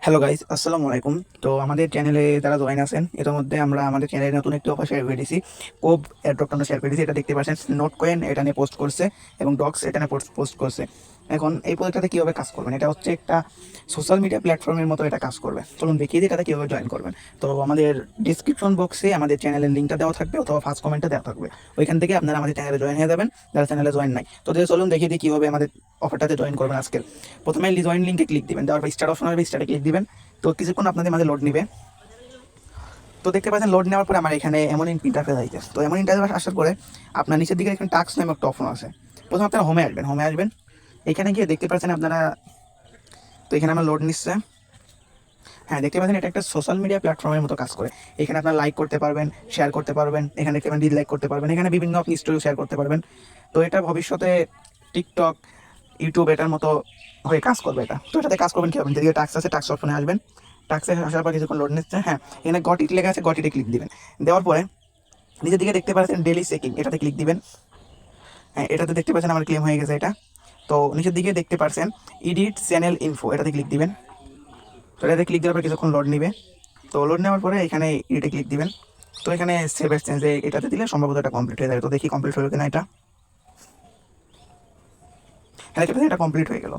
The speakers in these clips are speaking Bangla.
হ্যালো গাইস, আসসালামু আলাইকুম। তো আমাদের চ্যানেলে যারা জয়েন আছেন, এর মধ্যে আমরা আমাদের চ্যানেলে নতুন একটি অফার শেয়ার করে দিয়েছি। কোব এয়ারড্রপটা আমরা শেয়ার করে দিয়েছি। এটা দেখতে পাচ্ছেন, নোট কয়েন এটা নিয়ে পোস্ট করছে এবং ডক্স এটা নিয়ে পোস্ট করছে। এখন এই প্রজেক্টটাতে কীভাবে কাজ করবেন, এটা হচ্ছে একটা সোশ্যাল মিডিয়া প্ল্যাটফর্মের মতো এটা কাজ করবে। চলুন দেখিয়ে দিই এটাতে কীভাবে জয়েন করবেন। তো আমাদের ডিসক্রিপশন বক্সে আমাদের চ্যানেলের লিঙ্কটা দেওয়া থাকবে অথবা ফার্স্ট কমেন্টে দেওয়া থাকবে। ওইখান থেকে আপনারা আমাদের চ্যানেলে জয়েন হয়ে যাবেন, যারা চ্যানেলে জয়েন নাই। তো চলুন দেখিয়ে দিই কীভাবে আমাদের অফারটাতে জয়েন করবেন। আজকে প্রথমে জয়েন লিঙ্কে ক্লিক দিবেন, দেওয়ার পর স্টার্ট অপশন আসবে, স্টার্টে ক্লিক দিবেন। তো কিছুক্ষণ আপনাদের মাঝে লোড নিবে। তো দেখতে পাচ্ছেন লোড নেওয়ার পরে আমার এখানে এমন ইন্টারফেস আইছে। তো এমন ইন্টারফেস আসার পরে আপনার নিচের দিকে এখানে টাস্ক নামে একটা অপশন আছে। প্রথমে আপনারা হোমে আসবেন। এখানে গিয়ে দেখতে পাচ্ছেন আপনারা, তো এখানে আমার লোড নিচ্ছে। হ্যাঁ, দেখতে পাচ্ছেন এটা একটা সোশ্যাল মিডিয়া প্ল্যাটফর্মের মতো কাজ করে। এখানে আপনার লাইক করতে পারবেন, শেয়ার করতে পারবেন, এখানে দেখতে পাবেন ডিসলাইক করতে পারবেন, এখানে বিভিন্ন আপনি স্টোরি শেয়ার করতে পারবেন। তো এটা ভবিষ্যতে টিকটক, ইউটিউব এটার মতো হয়ে কাজ করবে এটা। তো এটাতে কাজ করবেন কীভাবে, যেদিকে টাস্ক আছে টাস্ক অপশনে আসবেন। টাস্কে আসার পর কিছুক্ষণ লোড নিচ্ছে। হ্যাঁ, এখানে গট ইট লেখা আছে, গট ইটে ক্লিক দিবেন। দেওয়ার পরে নিচের দিকে দেখতে পাচ্ছেন ডেলি চেকিং, এটাতে ক্লিক দিবেন। হ্যাঁ, এটাতে দেখতে পাচ্ছেন আমার ক্লেম হয়ে গেছে এটা। তো নিচের দিকে দেখতে পাচ্ছেন এডিট চ্যানেল ইনফো, এটাতে ক্লিক দিবেন। তো এটাতে ক্লিক দেওয়ার পর কিছুক্ষণ লোড নিবে। তো লোড নেওয়ার পরে এখানে এডিটে ক্লিক দিবেন। তো এখানে সেভ এস চেঞ্জে এটাতে দিলে সম্ভবত এটা কমপ্লিট হয়ে যাবে। তো দেখি কমপ্লিট হলো কিনা এটা। হ্যাঁ, এটা কমপ্লিট হয়ে গেল।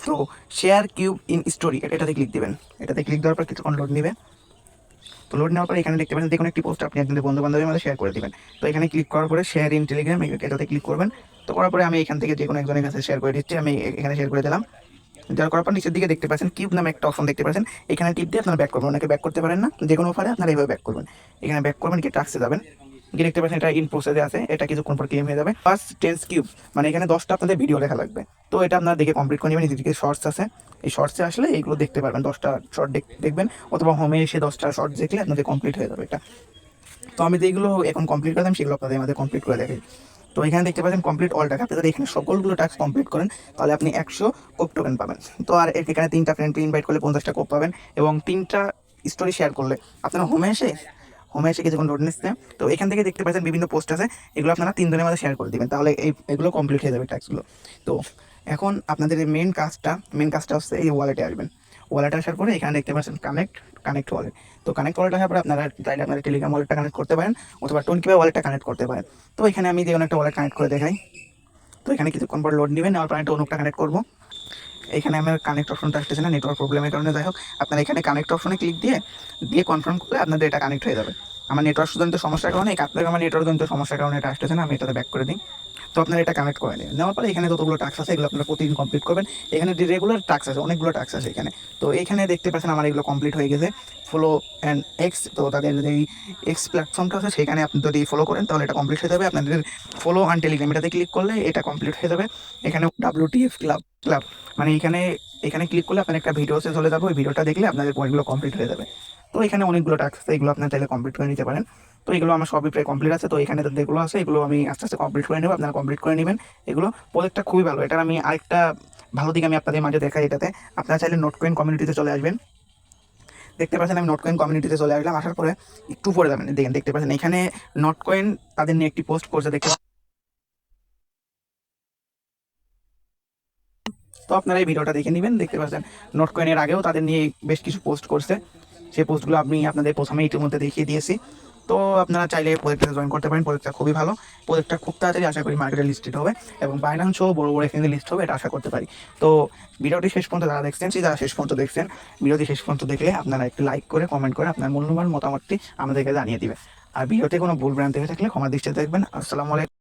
তো শেয়ার কিউব ইন স্টোরি এটাতে ক্লিক দিবেন। এটাতে ক্লিক দেওয়ার পর কিছুক্ষণ লোড নিবে। তো লোড নেওয়ার পরে এখানে দেখতে পাচ্ছেন দেখুন একটি পোস্ট আপনি আপনাদের বন্ধু বান্ধবের মধ্যে শেয়ার করে দিবেন। তো এখানে ক্লিক করার পরে শেয়ার ইন টেলিগ্রাম এটাতে ক্লিক করবেন। তো করার পরে আমি এখান থেকে যে কোনো একজনের কাছে শেয়ার করে দিচ্ছি, আমি এখানে শেয়ার করে দিলাম। দেওয়ার করার পর নিচের দিকে দেখতে পাচ্ছেন কিউব নামে একটা অপশন দেখতে পাচ্ছেন, এখানে টিপ দিয়ে আপনারা ব্যাক করবেন। অনেকে ব্যাক করতে পারেন না, যে কোনো অফারে আপনারা এইভাবে ব্যাক করবেন। এখানে ব্যাক করবেন, গিয়ে টাস্কে যাবেন, গিয়ে দেখতে পাচ্ছেন এটা ইন প্রসেসে আছে, এটা কিছুক্ষণ পর ক্লেম হয়ে যাবে। ফার্স্ট 10 কিউব মানে এখানে 10টা আপনাদের ভিডিও লেখা লাগবে। তো এটা আপনারা দেখে কমপ্লিট করে নেবেন। নিচের দিকে শর্টস আছে, এই শর্টসে আসলে এইগুলো দেখতে পারবেন, 10টা শর্ট দেখবেন, অথবা হোমে এসে 10টা শর্ট দেখলে আপনাদের কমপ্লিট হয়ে যাবে এটা। তো আমি যেগুলো এখন কমপ্লিট করলাম সেগুলো আপনাদের আমাদের কমপ্লিট করে দেখাই। তো এখানে দেখতে পাচ্ছেন কমপ্লিট অল টাস্ক। আপনি যদি এখানে সকলগুলো টাস্ক কমপ্লিট করেন তাহলে আপনি 100 কোপ টোকেন পাবেন। তো আর এখানে 3টা ফ্রেন্ডকে ইনভাইট করলে 50টা কোপ পাবেন, এবং 3টা স্টোরি শেয়ার করলে আপনারা হোমে এসে কিছুক্ষণ লোড নিচ্ছে। তো এখান থেকে দেখতে পাচ্ছেন বিভিন্ন পোস্ট আছে, এগুলো আপনারা 3 দিনের মধ্যে শেয়ার করে দিবেন, তাহলে এগুলো কমপ্লিট হয়ে যাবে টাস্কগুলো। তো এখন আপনাদের এই মেন কাজটা হচ্ছে এই ওয়ালেটে আসবেন। ওয়ালেটে আসার পরে এখানে দেখতে পাচ্ছেন কানেক্ট ওয়ালেট। তো কানেক্ট ওয়ালেট আসার পরে আপনারা চাইলে আপনাদের টেলিগ্রাম ওয়ালেটটা কানেক্ট করতে পারেন, অথবা টোনকিপে ওয়ালেটটা কানেক্ট করতে পারেন। তো এখানে আমি যে কোনো একটা ওয়ালেট কানেক্ট করে দেখাই। তো এখানে কিছুক্ষণ পর লোড নেবেন, নেওয়ার পর একটা অনুকটা কানেক্ট করবো। এখানে আমার কানেক্ট অপশনটা আসতেছে না, নেটওয়ার্ক প্রবলেমের কারণে। যাই হোক, আপনারা এখানে কানেক্ট অপশনে ক্লিক দিয়ে কনফার্ম করলে আপনাদের এটা কানেক্ট হয়ে যাবে। আমার নেটওয়ার্ক জনিত সমস্যার কারণে, আপনাদের আমার নেটওয়ার্ক জনিত সমস্যার কারণে এটা আসতেছে না, আমি এটাতে ব্যাক করে দিই। তো আপনারা এটা কানেক্ট করে নিন। নেওয়ার পরে এখানে যতগুলো টাস্ক আছে এগুলো আপনারা প্রতিদিন কমপ্লিট করবেন। এখানে যে রেগুলার টাস্ক আছে, অনেকগুলো টাস্ক আছে এখানে। তো এখানে দেখতে পাচ্ছেন আমার এগুলো কমপ্লিট হয়ে গেছে। ফলো অ্যান্ড এক্স, তো তাদের যে এক্স প্ল্যাটফর্মটা আছে সেখানে আপনি যদি ফলো করেন তাহলে এটা কমপ্লিট হয়ে যাবে। আপনাদের ফলো অ্যান্ড টেলিগ্রাম এটাতে ক্লিক করলে এটা কমপ্লিট হয়ে যাবে। এখানে WTF ক্লাব মানে এখানে ক্লিক করলে আপনার একটা ভিডিওতে চলে যাবে, ওই ভিডিওটা দেখলে আপনাদের পয়েন্টগুলো কমপ্লিট হয়ে যাবে। তো এখানে অনেকগুলো টাস্ক আছে, এগুলো আপনার চাইলে কমপ্লিট করে নিতে পারেন। তো এগুলো আমার সবই প্রায় কমপ্লিট আছে। তো এখানে যেগুলো আছে এগুলো আমি আস্তে আস্তে কমপ্লিট করে নেবো, আপনারা কমপ্লিট করে নেবেন। এগুলো প্রজেক্টটা খুবই ভালো। এটার আমি আরেকটা ভালো দিক আমি আপনাদের মাঝে দেখাই। এটাতে আপনারা চাইলে নোট কয়েন কমিউনিটিতে চলে আসবেন। দেখতে পাচ্ছেন আমি নোট কয়েন কমিউনিটিতে চলে আসলাম। আসার পরে একটু পরে যাবেন, দেখতে পাচ্ছেন এখানে নোট কয়েন তাদের নিয়ে একটি পোস্ট করছে দেখতে। তো আপনারা এই ভিডিওটা দেখে নেবেন। দেখতে পাচ্ছেন নোট কয়েনের আগেও তাদের নিয়ে বেশ কিছু পোস্ট করছে, সেই পোস্টগুলো আমি আপনাদের প্রথমে ইতিমধ্যে দেখিয়ে দিয়েছি। তো আপনারা চাইলে প্রজেক্টটা জয়েন করতে পারেন, প্রজেক্টটা খুবই ভালো। প্রজেক্টটা খুব তাড়াতাড়ি আশা করি মার্কেটে লিস্টেড হবে, এবং বাইন্যান্স সহ বড় বড় এখানে লিস্ট হবে, এটা আশা করতে পারি। তো ভিডিওটি শেষ পর্যন্ত যারা শেষ পর্যন্ত দেখছেন, ভিডিওটি শেষ পর্যন্ত দেখলে আপনারা একটু লাইক করে কমেন্ট করে আপনার মূল্যবান মতামতটি আমাদেরকে জানিয়ে দিবেন। আর ভিডিওতে কোনো ভুল ভ্রান্তি হয়ে থাকলে ক্ষমা দৃষ্টিতে দেখবেন। আসসালামু আলাইকুম।